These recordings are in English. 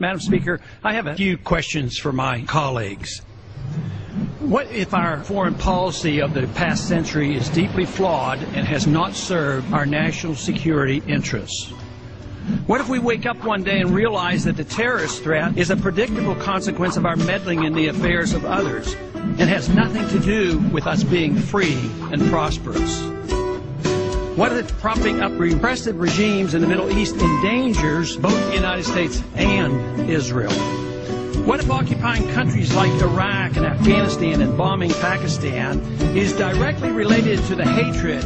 Madam Speaker, I have a few questions for my colleagues. What if our foreign policy of the past century is deeply flawed and has not served our national security interests? What if we wake up one day and realize that the terrorist threat is a predictable consequence of our meddling in the affairs of others and has nothing to do with us being free and prosperous? What if propping up repressive regimes in the Middle East endangers both the United States and Israel? What if occupying countries like Iraq and Afghanistan and bombing Pakistan is directly related to the hatred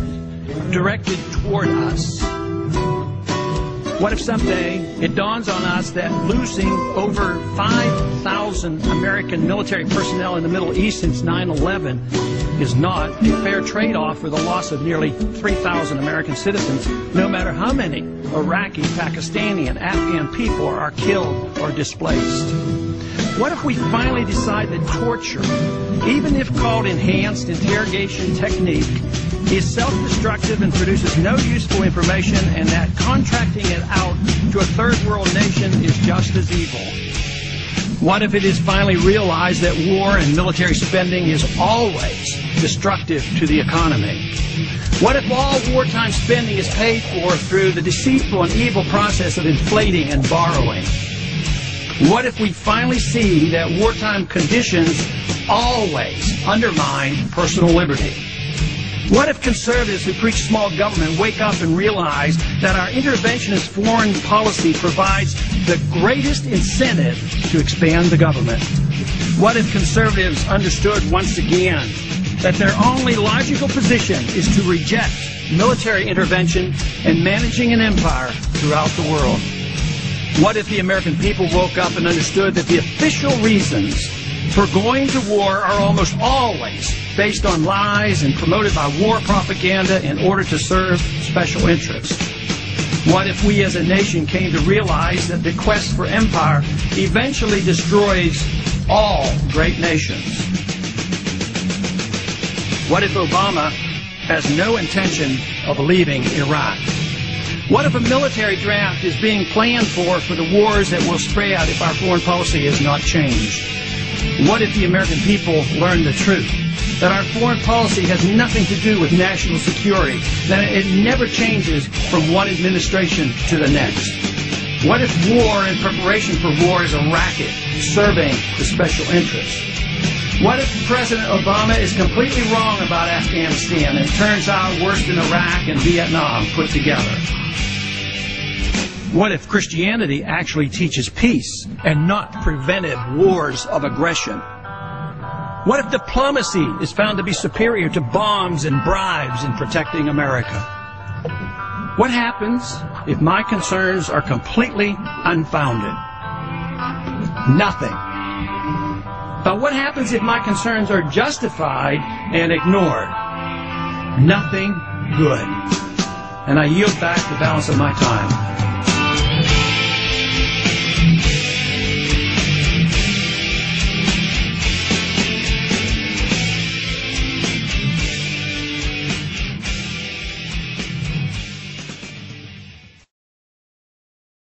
directed toward us? What if someday it dawns on us that losing over 5,000 American military personnel in the Middle East since 9/11 is not a fair trade-off for the loss of nearly 3,000 American citizens, no matter how many Iraqi, Pakistani, and Afghan people are killed or displaced? What if we finally decide that torture, even if called enhanced interrogation technique, is self-destructive and produces no useful information, and that contracting it out to a third world nation is just as evil? What if it is finally realized that war and military spending is always destructive to the economy? What if all wartime spending is paid for through the deceitful and evil process of inflating and borrowing? What if we finally see that wartime conditions always undermine personal liberty? What if conservatives who preach small government wake up and realize that our interventionist foreign policy provides the greatest incentive to expand the government? What if conservatives understood once again that their only logical position is to reject military intervention and managing an empire throughout the world? What if the American people woke up and understood that the official reasons for going to war are almost always based on lies and promoted by war propaganda in order to serve special interests? What if we as a nation came to realize that the quest for empire eventually destroys all great nations? What if Obama has no intention of leaving Iraq? What if a military draft is being planned for the wars that will spread if our foreign policy is not changed? What if the American people learn the truth, that our foreign policy has nothing to do with national security, that it never changes from one administration to the next? What if war and preparation for war is a racket serving the special interests? What if President Obama is completely wrong about Afghanistan and it turns out worse than Iraq and Vietnam put together? What if Christianity actually teaches peace and not preventive wars of aggression? What if diplomacy is found to be superior to bombs and bribes in protecting America? What happens if my concerns are completely unfounded? Nothing. But what happens if my concerns are justified and ignored? Nothing good. And I yield back the balance of my time.